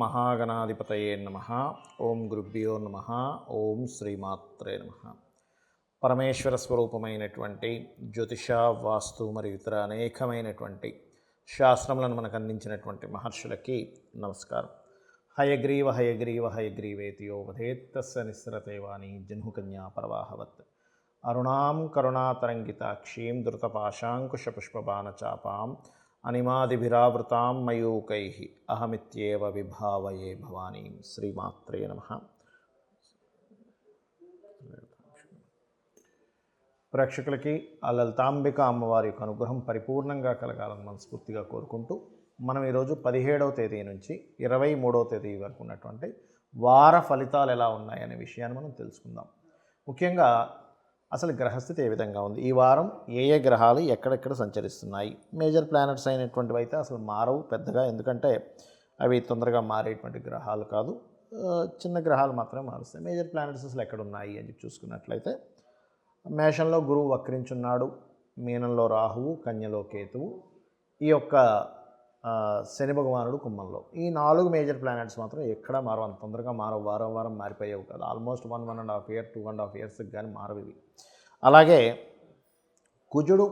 మహాగణాధిపతయే నమః. ఓం గురుభ్యో నమః. ఓం శ్రీమాత్రే నమః. పరమేశ్వర స్వరూపమైనటువంటి జ్యోతిష, వాస్తు మరియు ఇతర అనేకమైనటువంటి శాస్త్రములను మనకు అందించినటువంటి మహర్షులకి నమస్కారం. హయగ్రీవ హయగ్రీవ హయగ్రీవేతియో వధేత్తస్య నిస్సరతేవాణి జహ్నుకన్యా ప్రవాహవత్. అరుణాం కరుణాతరంగితాక్షీం ధృతపాశాంకుశపుష్పబాణచాపాం అనిమాదిభిరావృతాం మయూకైః అహమిత్యేవ విభావయే భవానీం. శ్రీమాత్రే నమః. ప్రేక్షకులకి ఆ లలితాంబిక అమ్మవారి యొక్క అనుగ్రహం పరిపూర్ణంగా కలగాలని మనస్ఫూర్తిగా కోరుకుంటూ మనం ఈరోజు 17వ తేదీ నుంచి 23వ తేదీ వరకు ఉన్నటువంటి వార ఫలితాలు ఎలా ఉన్నాయనే విషయాన్ని మనం తెలుసుకుందాం. ముఖ్యంగా అసలు గ్రహస్థితి ఏ విధంగా ఉంది, ఈ వారం ఏ ఏ గ్రహాలు ఎక్కడెక్కడ సంచరిస్తున్నాయి. మేజర్ ప్లానెట్స్ అయినటువంటివి అయితే అసలు మారవు పెద్దగా, ఎందుకంటే అవి తొందరగా మారేటువంటి గ్రహాలు కాదు, చిన్న గ్రహాలు మాత్రమే మారుస్తాయి. మేజర్ ప్లానెట్స్ అసలు ఎక్కడ ఉన్నాయి అని చెప్పి చూసుకున్నట్లయితే మేషంలో గురువు వక్రించున్నాడు, మీనంలో రాహువు, కన్యలో కేతువు, ఈ యొక్క శని భగవానుడు కుంభంలో. ఈ 4 మేజర్ ప్లానెట్స్ మాత్రం ఎక్కడా మారవు, అంత తొందరగా మారవు, వారం మారిపోయేవి కాదు. ఆల్మోస్ట్ 1.5 ఇయర్ 2.5 ఇయర్స్కి కానీ మారవు ఇవి. అలాగే కుజుడు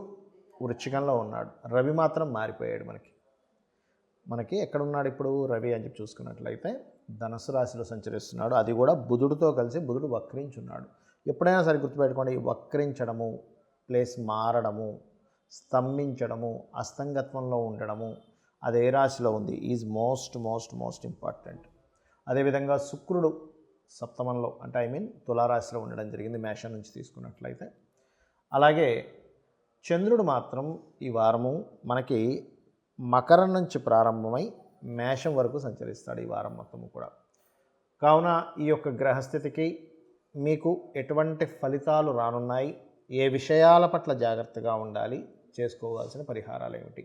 వృశ్చికంలో ఉన్నాడు, రవి మాత్రం మారిపోయాడు. మనకి ఎక్కడున్నాడు ఇప్పుడు రవి అని చెప్పి చూసుకున్నట్లయితే ధనుసు రాశిలో సంచరిస్తున్నాడు. అది కూడా బుధుడితో కలిసి బుధుడు వక్రించున్నాడు. ఎప్పుడైనా సరే గుర్తుపెట్టుకోండి, వక్రించడము, ప్లేస్ మారడము, స్తంభించడము, అస్తంగత్వంలో ఉండడము, అది ఏ రాశిలో ఉంది ఈజ్ మోస్ట్ ఇంపార్టెంట్. అదేవిధంగా శుక్రుడు సప్తమంలో అంటే తులారాశిలో ఉండడం జరిగింది మేషం నుంచి తీసుకున్నట్లయితే. అలాగే చంద్రుడు మాత్రం ఈ వారము మనకి మకరం నుంచి ప్రారంభమై మేషం వరకు సంచరిస్తాడు ఈ వారం మొత్తము కూడా. కావున ఈ యొక్క గ్రహస్థితికి మీకు ఎటువంటి ఫలితాలు రానున్నాయి, ఏ విషయాల పట్ల జాగ్రత్తగా ఉండాలి, చేసుకోవాల్సిన పరిహారాలు ఏమిటి,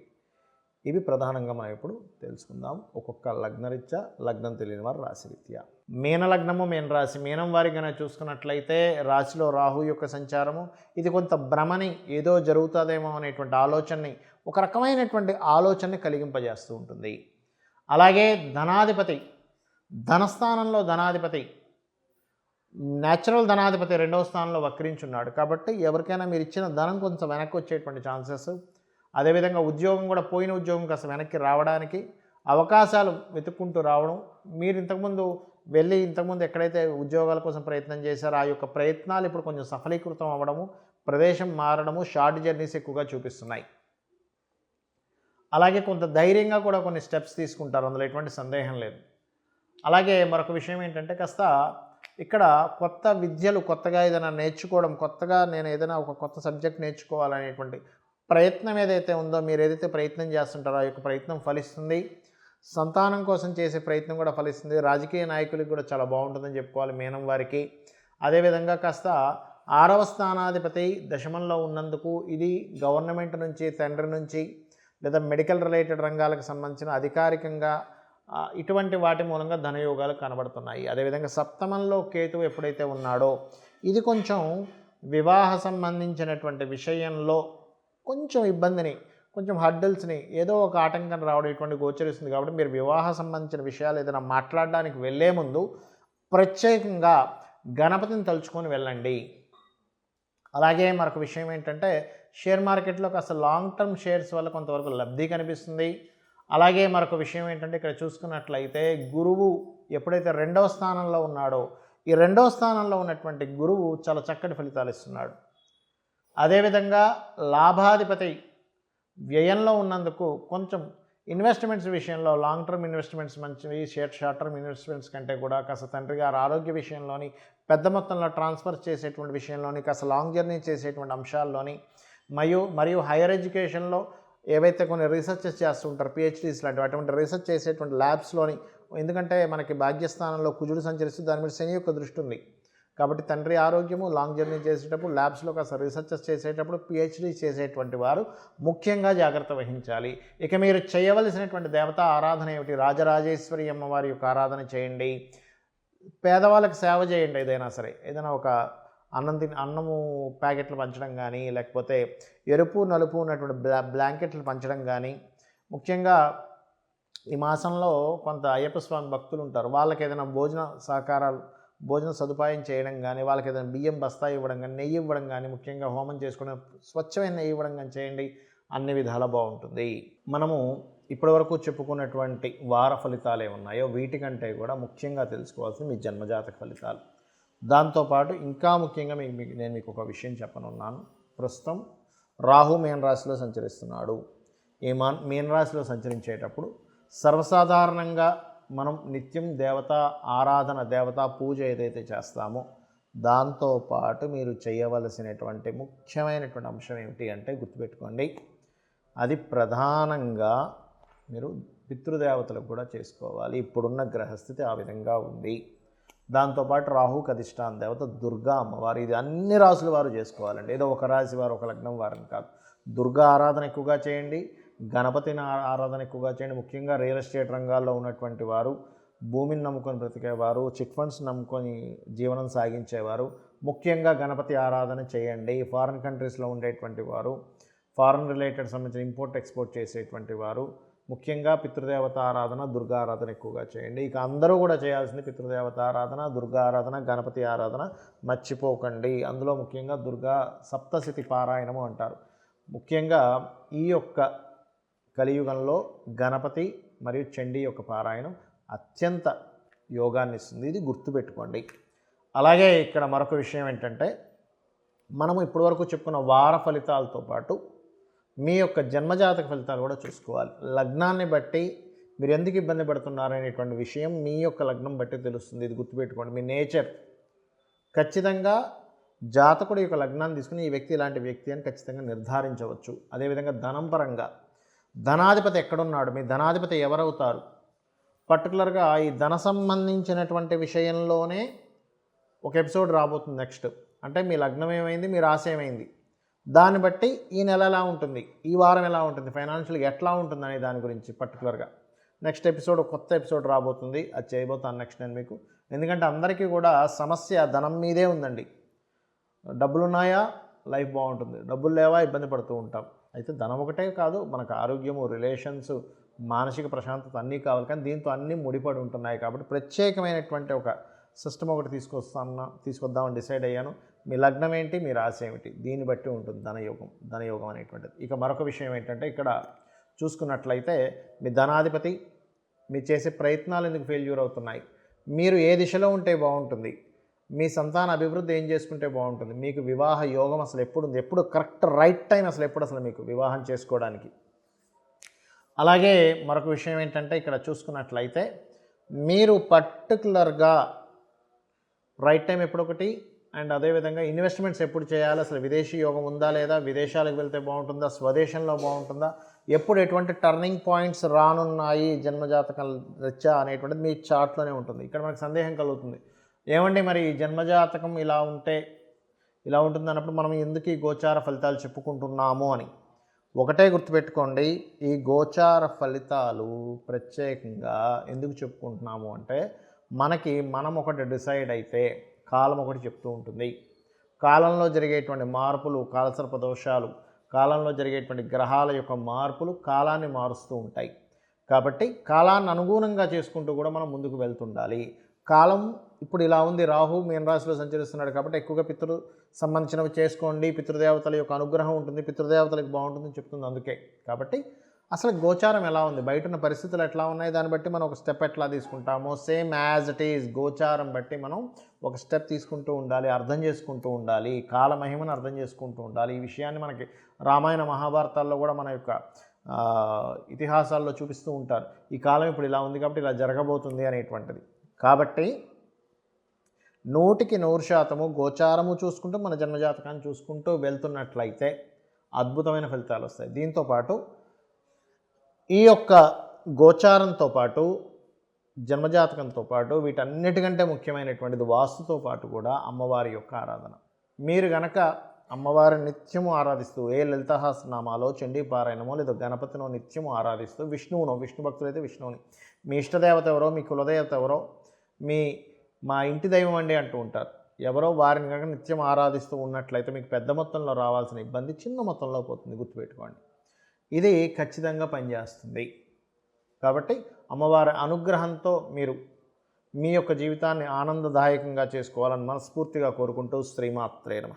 ఇవి ప్రధానంగా మనం ఇప్పుడు తెలుసుకుందాం. ఒక్కొక్క లగ్నరీత్యా, లగ్నం తెలియని వారు రాశిరీత్యా. మీన లగ్నము, మీన రాశి, మీనం వారి కనుక చూసుకున్నట్లయితే రాశిలో రాహు యొక్క సంచారము ఇది కొంత భ్రమని, ఏదో జరుగుతుందేమో అనేటువంటి ఆలోచనని, ఒక రకమైనటువంటి ఆలోచనని కలిగింపజేస్తూ ఉంటుంది. అలాగే ధనాధిపతి, ధనస్థానంలో ధనాధిపతి, న్యాచురల్ ధనాధిపతి 2వ స్థానంలో వక్రించున్నాడు. కాబట్టి ఎవరికైనా మీరు ఇచ్చిన ధనం కొంచెం వెనక్కి వచ్చేటువంటి ఛాన్సెస్, అదేవిధంగా ఉద్యోగం కూడా పోయిన ఉద్యోగం కాస్త వెనక్కి రావడానికి అవకాశాలు వెతుక్కుంటూ రావడం, మీరు ఇంతకుముందు ఎక్కడైతే ఉద్యోగాల కోసం ప్రయత్నం చేశారో ఆ యొక్క ప్రయత్నాలు ఇప్పుడు కొంచెం సఫలీకృతం అవ్వడము, ప్రదేశం మారడము, షార్ట్ జర్నీస్ ఎక్కువగా చూపిస్తున్నాయి. అలాగే కొంత ధైర్యంగా కూడా కొన్ని స్టెప్స్ తీసుకుంటారు, అందులో ఎటువంటి సందేహం లేదు. అలాగే మరొక విషయం ఏంటంటే కాస్త ఇక్కడ కొత్త విద్యలు, కొత్తగా ఏదైనా నేర్చుకోవడం, కొత్తగా నేను ఏదైనా ఒక కొత్త సబ్జెక్ట్ నేర్చుకోవాలనేటువంటి ప్రయత్నం ఏదైతే ఉందో, మీరు ఏదైతే ప్రయత్నం చేస్తుంటారో ఆ యొక్క ప్రయత్నం ఫలిస్తుంది. సంతానం కోసం చేసే ప్రయత్నం కూడా ఫలిస్తుంది. రాజకీయ నాయకులకు కూడా చాలా బాగుంటుందని చెప్పుకోవాలి మీనం వారికి. అదేవిధంగా కాస్త 6వ స్థానాధిపతి దశమంలో ఉన్నందుకు ఇది గవర్నమెంట్ నుంచి, తండ్రి నుంచి, లేదా మెడికల్ రిలేటెడ్ రంగాలకు సంబంధించిన అధికారికంగా ఇటువంటి వాటి మూలంగా ధనయోగాలు కనబడుతున్నాయి. అదేవిధంగా సప్తమంలో కేతువు ఎప్పుడైతే ఉన్నాడో ఇది కొంచెం వివాహ సంబంధించినటువంటి విషయంలో కొంచెం ఇబ్బందిని, కొంచెం హడ్డల్స్ని, ఏదో ఒక ఆటంకం రావడం ఇటువంటి గోచరిస్తుంది. కాబట్టి మీరు వివాహ సంబంధించిన విషయాలు ఏదైనా మాట్లాడడానికి వెళ్ళే ముందు ప్రత్యేకంగా గణపతిని తలుచుకొని వెళ్ళండి. అలాగే మరొక విషయం ఏంటంటే షేర్ మార్కెట్లో కాస్త లాంగ్ టర్మ్ షేర్స్ వల్ల కొంతవరకు లబ్ధి కనిపిస్తుంది. అలాగే మరొక విషయం ఏంటంటే ఇక్కడ చూసుకున్నట్లయితే గురువు ఎప్పుడైతే 2వ స్థానంలో ఉన్నాడో ఈ 2వ స్థానంలో ఉన్నటువంటి గురువు చాలా చక్కటి ఫలితాలు ఇస్తున్నాడు. అదేవిధంగా లాభాధిపతి వ్యయంలో ఉన్నందుకు కొంచెం ఇన్వెస్ట్మెంట్స్ విషయంలో లాంగ్ టర్మ్ ఇన్వెస్ట్మెంట్స్ మంచివి, షార్ట్ టర్మ్ ఇన్వెస్ట్మెంట్స్ కంటే కూడా కాస్త తండ్రి గారు ఆరోగ్య విషయంలోని, పెద్ద మొత్తంలో ట్రాన్స్ఫర్ చేసేటువంటి విషయంలోని, కాస్త లాంగ్ జర్నీ చేసేటువంటి అంశాల్లోని, మరియు హైయర్ ఎడ్యుకేషన్లో ఏవైతే కొన్ని రీసెర్చెస్ చేస్తుంటారు, పిహెచ్డీస్ లాంటివి, అటువంటి రీసెర్చ్ చేసేటువంటి ల్యాబ్స్లోని, ఎందుకంటే మనకి భాగ్యస్థానంలో కుజుడు సంచరిస్తూ దాని మీద శని యొక్క దృష్టి ఉంది. కాబట్టి తండ్రి ఆరోగ్యము, లాంగ్ జర్నీ చేసేటప్పుడు, ల్యాబ్స్లో కాస్త రీసెర్చెస్ చేసేటప్పుడు, పిహెచ్డీ చేసేటువంటి వారు ముఖ్యంగా జాగ్రత్త వహించాలి. ఇక మీరు చేయవలసినటువంటి దేవతా ఆరాధన ఏమిటి, రాజరాజేశ్వరి అమ్మవారి యొక్క ఆరాధన చేయండి. పేదవాళ్ళకి సేవ చేయండి. ఏదైనా ఒక అన్నము ప్యాకెట్లు పంచడం కానీ, లేకపోతే ఎరుపు నలుపు ఉన్నటువంటి బ్లాంకెట్లు పంచడం కానీ, ముఖ్యంగా ఈ మాసంలో కొంత అయ్యప్ప స్వామి భక్తులు ఉంటారు. వాళ్ళకి ఏదైనా భోజన సదుపాయం చేయడం కానీ, వాళ్ళకి ఏదైనా బియ్యం బస్తా ఇవ్వడం కానీ, నెయ్యి ఇవ్వడం కానీ, ముఖ్యంగా హోమం చేసుకోవడం, స్వచ్ఛమైన నెయ్యి ఇవ్వడం కానీ చేయండి. అన్ని విధాలా బాగుంటుంది. మనము ఇప్పటివరకు చెప్పుకున్నటువంటి వార ఫలితాలు ఏమున్నాయో వీటికంటే కూడా ముఖ్యంగా తెలుసుకోవాల్సింది మీ జన్మజాతక ఫలితాలు. దాంతోపాటు ఇంకా ముఖ్యంగా నేను మీకు ఒక విషయం చెప్పనున్నాను. ప్రస్తుతం రాహు మీన రాశిలో సంచరిస్తున్నాడు. ఈ మీన రాశిలో సంచరించేటప్పుడు సర్వసాధారణంగా మనం నిత్యం దేవతా ఆరాధన, దేవతా పూజ ఏదైతే చేస్తామో దాంతోపాటు మీరు చేయవలసినటువంటి ముఖ్యమైనటువంటి అంశం ఏమిటి అంటే గుర్తుపెట్టుకోండి, అది ప్రధానంగా మీరు పితృదేవతలకు కూడా చేసుకోవాలి. ఇప్పుడున్న గ్రహస్థితి ఆ విధంగా ఉంది. దాంతోపాటు రాహుకి అధిష్టాన దేవత దుర్గా అమ్మవారు. ఇది అన్ని రాసుల వారు చేసుకోవాలండి. ఏదో ఒక రాశి వారు, ఒక లగ్నం వారిని కాదు. దుర్గా ఆరాధన ఎక్కువగా చేయండి, గణపతిని ఆరాధన ఎక్కువగా చేయండి. ముఖ్యంగా రియల్ ఎస్టేట్ రంగాల్లో ఉన్నటువంటి వారు, భూమిని నమ్ముకొని బ్రతికేవారు, చిట్ ఫండ్స్ నమ్ముకొని జీవనం సాగించేవారు ముఖ్యంగా గణపతి ఆరాధన చేయండి. ఫారిన్ కంట్రీస్లో ఉండేటువంటి వారు, ఫారిన్ రిలేటెడ్ సంబంధించిన ఇంపోర్ట్ ఎక్స్పోర్ట్ చేసేటువంటి వారు ముఖ్యంగా పితృదేవత ఆరాధన, దుర్గా ఆరాధన ఎక్కువగా చేయండి. ఇక అందరూ కూడా చేయాల్సింది పితృదేవత ఆరాధన, దుర్గా ఆరాధన, గణపతి ఆరాధన మర్చిపోకండి. అందులో ముఖ్యంగా దుర్గా సప్తశతి పారాయణము అంటారు. ముఖ్యంగా ఈ యొక్క కలియుగంలో గణపతి మరియు చండీ యొక్క పారాయణం అత్యంత యోగాన్ని ఇస్తుంది. ఇది గుర్తుపెట్టుకోండి. అలాగే ఇక్కడ మరొక విషయం ఏంటంటే, మనము ఇప్పటివరకు చెప్పుకున్న వార ఫలితాలతో పాటు మీ యొక్క జన్మజాతక ఫలితాలు కూడా చూసుకోవాలి. లగ్నాన్ని బట్టి మీరు ఎందుకు ఇబ్బంది పడుతున్నారనేటువంటి విషయం మీ యొక్క లగ్నం బట్టి తెలుస్తుంది. ఇది గుర్తుపెట్టుకోండి. మీ నేచర్ ఖచ్చితంగా జాతకుడు యొక్క లగ్నాన్ని తీసుకుని ఈ వ్యక్తి ఇలాంటి వ్యక్తి అని ఖచ్చితంగా నిర్ధారించవచ్చు. అదేవిధంగా ధనం పరంగా ధనాధిపతి ఎక్కడున్నాడు, మీ ధనాధిపతి ఎవరవుతారు, పర్టికులర్గా ఈ ధన సంబంధించినటువంటి విషయంలోనే ఒక ఎపిసోడ్ రాబోతుంది నెక్స్ట్. అంటే మీ లగ్నం ఏమైంది, మీ రాశి ఏమైంది, దాన్ని బట్టి ఈ నెల ఎలా ఉంటుంది, ఈ వారం ఎలా ఉంటుంది, ఫైనాన్షియల్గా ఎట్లా ఉంటుంది అనే దాని గురించి పర్టికులర్గా నెక్స్ట్ ఎపిసోడ్, కొత్త ఎపిసోడ్ రాబోతుంది. అది చేయబోతాను నెక్స్ట్ నేను మీకు. ఎందుకంటే అందరికీ కూడా సమస్య ధనం మీదే ఉందండి. డబ్బులు ఉన్నాయా లైఫ్ బాగుంటుంది, డబ్బులు లేవా ఇబ్బంది పడుతూ ఉంటాం. అయితే ధనం ఒకటే కాదు, మనకు ఆరోగ్యము, రిలేషన్స్, మానసిక ప్రశాంతత అన్నీ కావాలి. కానీ దీంతో అన్నీ ముడిపడి ఉంటున్నాయి. కాబట్టి ప్రత్యేకమైనటువంటి ఒక సిస్టమ్ ఒకటి తీసుకొద్దామని డిసైడ్ అయ్యాను. మీ లగ్నం ఏంటి, మీ రాశి ఏమిటి, దీన్ని బట్టి ఉంటుంది ధనయోగం అనేటువంటిది. ఇక మరొక విషయం ఏంటంటే, ఇక్కడ చూసుకున్నట్లయితే మీ ధనాధిపతి, మీరు చేసే ప్రయత్నాలు ఎందుకు ఫెయిల్యూర్ అవుతున్నాయి, మీరు ఏ దిశలో ఉంటే బాగుంటుంది, మీ సంతాన అభివృద్ధి ఏం చేసుకుంటే బాగుంటుంది, మీకు వివాహ యోగం అసలు ఎప్పుడు ఉంది, ఎప్పుడు కరెక్ట్ రైట్ టైం అసలు మీకు వివాహం చేసుకోవడానికి. అలాగే మరొక విషయం ఏంటంటే, ఇక్కడ చూసుకున్నట్లయితే మీరు పర్టికులర్గా రైట్ టైం ఎప్పుడొకటి, అండ్ అదేవిధంగా ఇన్వెస్ట్మెంట్స్ ఎప్పుడు చేయాలి, అసలు విదేశీ యోగం ఉందా లేదా, విదేశాలకు వెళ్తే బాగుంటుందా, స్వదేశంలో బాగుంటుందా, ఎప్పుడు ఎటువంటి టర్నింగ్ పాయింట్స్ రానున్నాయి జన్మజాతకం రీత్యా అనేటువంటిది మీ చార్ట్లోనే ఉంటుంది. ఇక్కడ మనకు సందేహం కలుగుతుంది, ఏమండి మరి జన్మజాతకం ఇలా ఉంటే ఇలా ఉంటుంది అన్నప్పుడు మనం ఎందుకు ఈ గోచార ఫలితాలు చెప్పుకుంటున్నాము అని. ఒకటే గుర్తుపెట్టుకోండి, ఈ గోచార ఫలితాలు ప్రత్యేకంగా ఎందుకు చెప్పుకుంటున్నాము అంటే, మనం ఒకటి డిసైడ్ అయితే కాలం ఒకటి చెప్తూ ఉంటుంది. కాలంలో జరిగేటువంటి మార్పులు, కాలసర్ప దోషాలు, కాలంలో జరిగేటువంటి గ్రహాల యొక్క మార్పులు కాలాన్ని మారుస్తూ ఉంటాయి. కాబట్టి కాలాన్ని అనుగుణంగా చేసుకుంటూ కూడా మనం ముందుకు వెళ్తుండాలి. కాలం ఇప్పుడు ఇలా ఉంది, రాహు మీన రాశిలో సంచరిస్తున్నాడు కాబట్టి ఎక్కువగా పితృ సంబంధించినవి చేసుకోండి, పితృదేవతల యొక్క అనుగ్రహం ఉంటుంది, పితృదేవతలకు బాగుంటుందని చెప్తుంది. అందుకే కాబట్టి అసలు గోచారం ఎలా ఉంది, బయట ఉన్న పరిస్థితులు ఎట్లా ఉన్నాయి, దాన్ని బట్టి మనం ఒక స్టెప్ ఎట్లా తీసుకుంటామో సేమ్ యాజ్ ఇట్ ఈజ్ గోచారం బట్టి మనం ఒక స్టెప్ తీసుకుంటూ ఉండాలి, అర్థం చేసుకుంటూ ఉండాలి, కాలమహిమను అర్థం చేసుకుంటూ ఉండాలి. ఈ విషయాన్ని మనకి రామాయణ మహాభారతాల్లో కూడా మన యొక్క ఇతిహాసాల్లో చూపిస్తూ ఉంటారు. ఈ కాలం ఇప్పుడు ఇలా ఉంది కాబట్టి ఇలా జరగబోతుంది అనేటువంటిది. కాబట్టి 100% గోచారము చూసుకుంటూ మన జన్మజాతకాన్ని చూసుకుంటూ వెళ్తున్నట్లయితే అద్భుతమైన ఫలితాలు వస్తాయి. దీంతోపాటు ఈ యొక్క గోచారంతో పాటు జన్మజాతకంతో పాటు వీటన్నిటికంటే ముఖ్యమైనటువంటిది వాస్తుతో పాటు కూడా అమ్మవారి యొక్క ఆరాధన. మీరు గనక అమ్మవారిని నిత్యము ఆరాధిస్తూ ఏ లలితాసహస్రనామాలో, చండీ పారాయణమో లేదా గణపతినో నిత్యము ఆరాధిస్తూ, విష్ణు భక్తులైతే విష్ణువుని, మీ ఇష్టదేవత ఎవరో, మీ కులదేవత ఎవరో, మా ఇంటి దైవం అండి అంటూ ఉంటారు, ఎవరో వారిని కనుక నిత్యం ఆరాధిస్తూ ఉన్నట్లయితే మీకు పెద్ద మొత్తంలో రావాల్సిన ఇబ్బంది చిన్న మొత్తంలో పోతుంది. గుర్తుపెట్టుకోండి, ఇది ఖచ్చితంగా పనిచేస్తుంది. కాబట్టి అమ్మవారి అనుగ్రహంతో మీరు మీ యొక్క జీవితాన్ని ఆనందదాయకంగా చేసుకోవాలని మనస్ఫూర్తిగా కోరుకుంటూ శ్రీమాత్రే నమః.